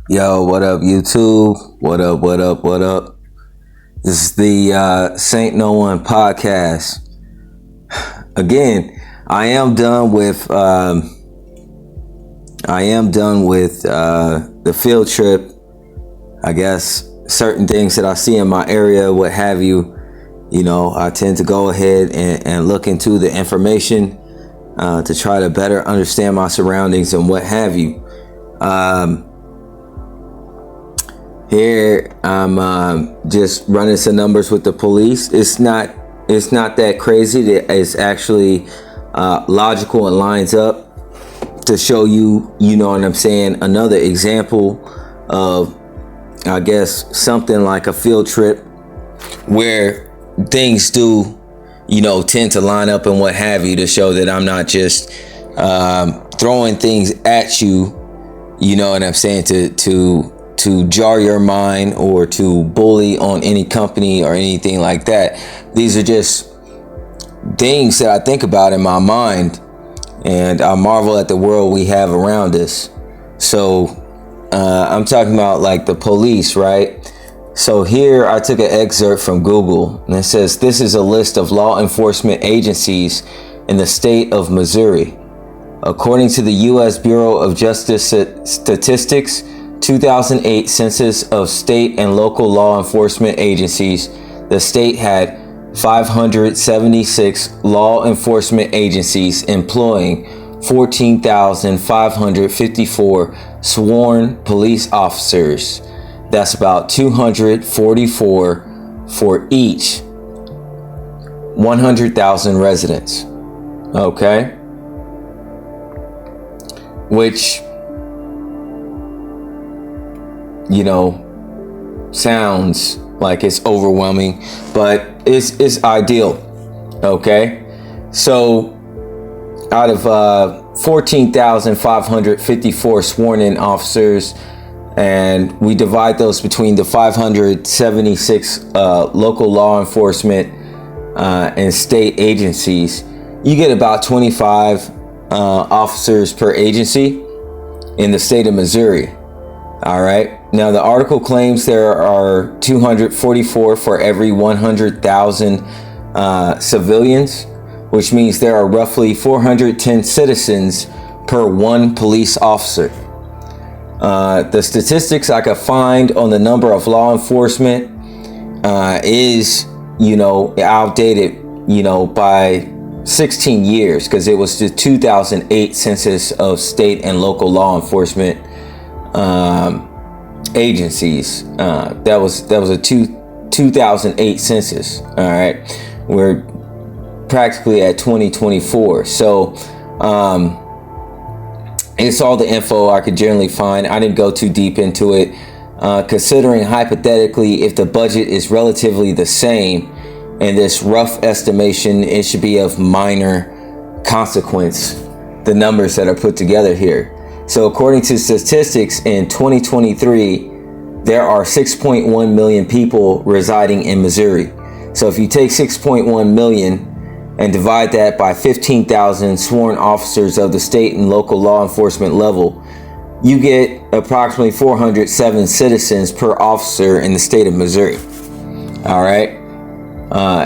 Yo, what up, YouTube? What up, what up, what up? This is the Saint No One podcast. Again, I am done with the field trip. I guess certain things that I see in my area, what have you, I tend to go ahead and look into the information to try to better understand my surroundings and what have you. Here I'm just running some numbers with the police. It's not that crazy. It's actually logical and lines up to show you, you know what I'm saying, another example of, I guess, something like a field trip where things do, tend to line up and what have you, to show that I'm not just throwing things at you, you know what I'm saying, to jar your mind or to bully on any company or anything like that. These are just things that I think about in my mind, and I marvel at the world we have around us. So I'm talking about like the police, right? So here I took an excerpt from Google, and it says, this is a list of law enforcement agencies in the state of Missouri. According to the U.S. Bureau of Justice Statistics 2008 Census of State and Local Law Enforcement Agencies, the state had 576 law enforcement agencies employing 14,554 sworn police officers. That's about 244 for each 100,000 residents. Okay? Which, sounds like it's overwhelming, but it's ideal. Okay, so out of 14,554 sworn in officers, and we divide those between the 576 local law enforcement and state agencies, you get about 25 officers per agency in the state of Missouri. All right. Now, the article claims there are 244 for every 100,000 civilians, which means there are roughly 410 citizens per one police officer. The statistics I could find on the number of law enforcement is, outdated, by 16 years, because it was the 2008 Census of State and Local Law Enforcement agencies. That was a 2008 census. All right, we're practically at 2024, so it's all the info I could generally find. I didn't go too deep into it. considering hypothetically if the budget is relatively the same, in this rough estimation, it should be of minor consequence, the numbers that are put together here. So according to statistics in 2023, there are 6.1 million people residing in Missouri. So if you take 6.1 million and divide that by 15,000 sworn officers of the state and local law enforcement level, you get approximately 407 citizens per officer in the state of Missouri. All right.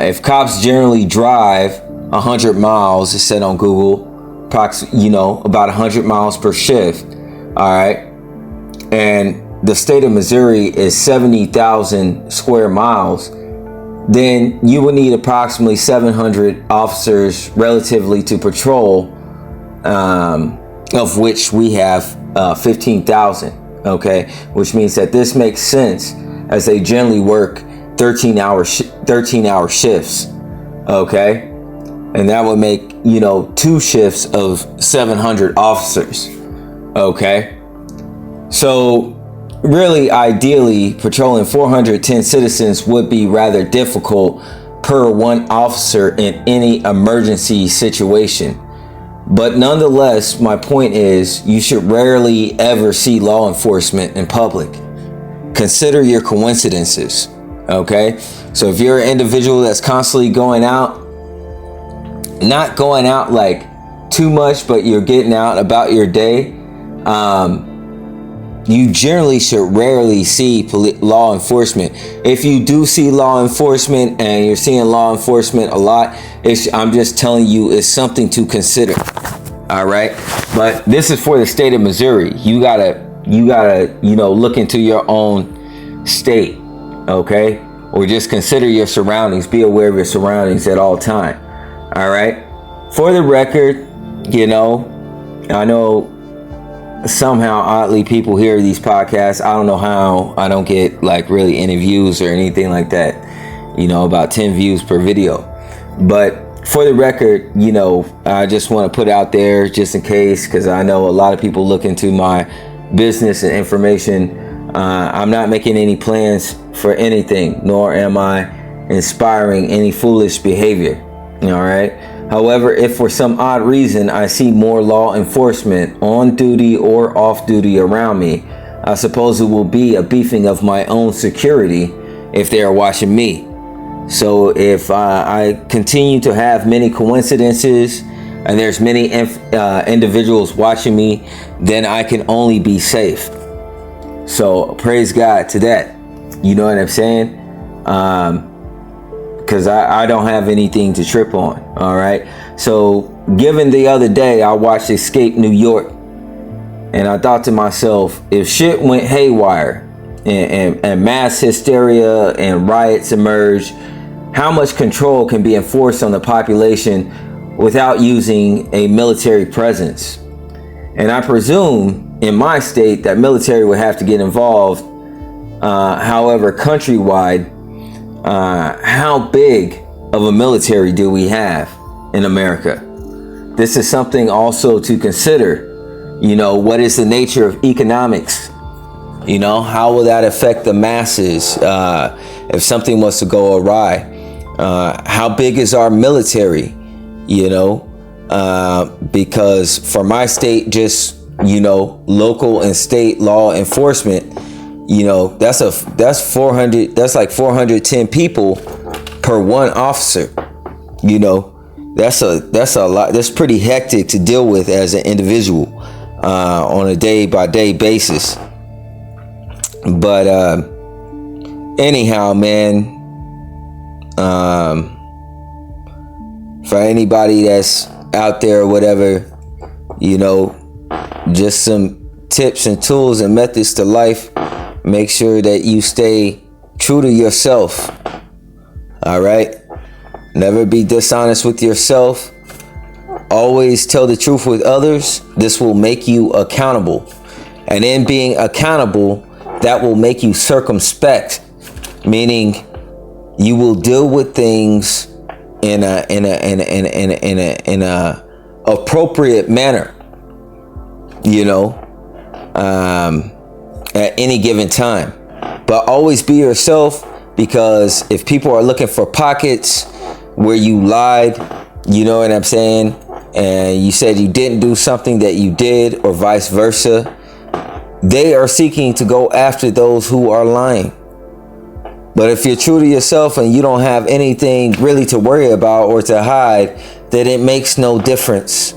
If cops generally drive 100 miles, it said on Google, about 100 miles per shift. All right. And the state of Missouri is 70,000 square miles. Then you would need approximately 700 officers relatively to patrol, of which we have 15,000. Okay. Which means that this makes sense as they generally work 13-hour shifts. Okay. And that would make, 2 shifts of 700 officers. Okay. So really, ideally, patrolling 410 citizens would be rather difficult per one officer in any emergency situation. But nonetheless, my point is you should rarely ever see law enforcement in public. Consider your coincidences. Okay. So if you're an individual that's constantly going out, not going out like too much, but you're getting out about your day, you generally should rarely see law enforcement. If you do see law enforcement and you're seeing law enforcement a lot, I'm just telling you, it's something to consider. All right. But this is for the state of Missouri. You gotta, look into your own state. Okay. Or just consider your surroundings. Be aware of your surroundings at all time. All right. For the record, I know somehow oddly people hear these podcasts. I don't know how I don't get like really any views or anything like that, about 10 views per video. But for the record, I just want to put out there just in case, because I know a lot of people look into my business and information. I'm not making any plans for anything, nor am I inspiring any foolish behavior. All right. However, if for some odd reason I see more law enforcement on duty or off duty around me, I suppose it will be a beefing of my own security if they are watching me. So if I continue to have many coincidences and there's many individuals watching me, then I can only be safe. So praise God to that. You know what I'm saying? Because I don't have anything to trip on. All right. So given the other day, I watched Escape New York, and I thought to myself, if shit went haywire and mass hysteria and riots emerge, how much control can be enforced on the population without using a military presence? And I presume in my state that military would have to get involved. However, countrywide, how big of a military do we have in America? This is something also to consider. What is the nature of economics? How will that affect the masses if something was to go awry? How big is our military? Because for my state, just, local and state law enforcement, that's 400, that's like 410 people per one officer. That's a lot. That's pretty hectic to deal with as an individual on a day by day basis. But anyhow, man, for anybody that's out there or whatever, just some tips and tools and methods to life. Make sure that you stay true to yourself. All right. Never be dishonest with yourself. Always tell the truth with others. This will make you accountable. And in being accountable, that will make you circumspect, meaning you will deal with things in a appropriate manner. At any given time. But always be yourself, because if people are looking for pockets where you lied, you know what I'm saying, and you said you didn't do something that you did, or vice versa, they are seeking to go after those who are lying. But if you're true to yourself and you don't have anything really to worry about or to hide, then it makes no difference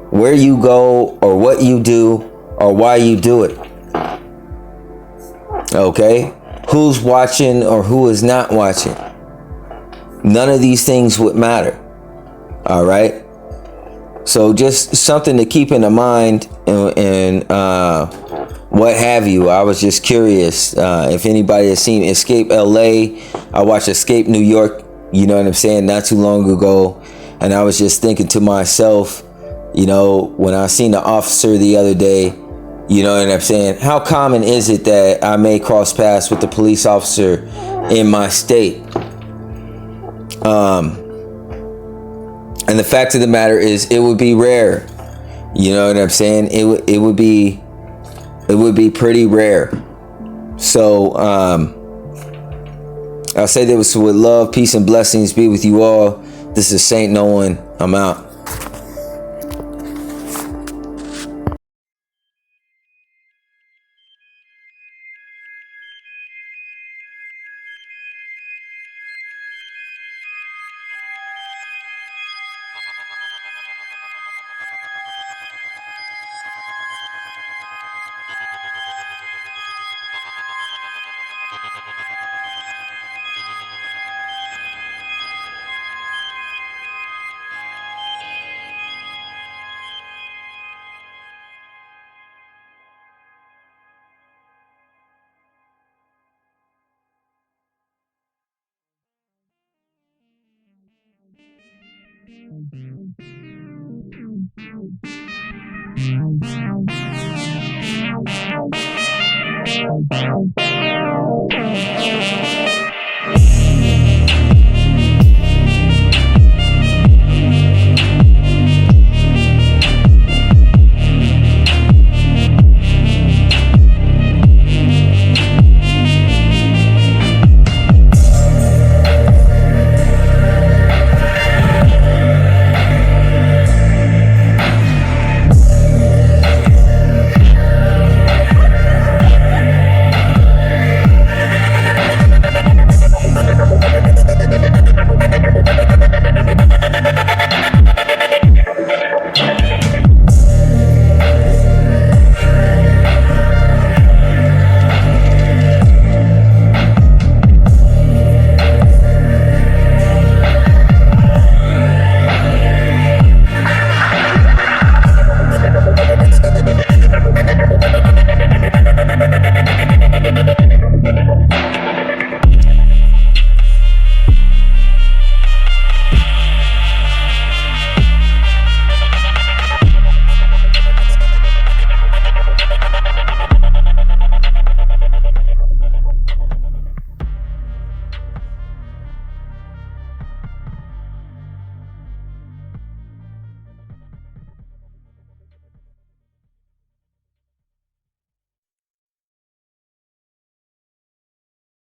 where you go or what you do or why you do it. Okay? Who's watching or who is not watching? None of these things would matter. All right? So just something to keep in the mind, and what have you. I was just curious if anybody has seen Escape LA. I watched Escape New York, you know what I'm saying, not too long ago. And I was just thinking to myself, you know, when I seen the officer the other day, you know what I'm saying, how common is it that I may cross paths with the police officer in my state? And the fact of the matter is, it would be rare. You know what I'm saying? It would be pretty rare. So I'll say this with love, peace, and blessings be with you all. This is Saint Nolan. I'm out.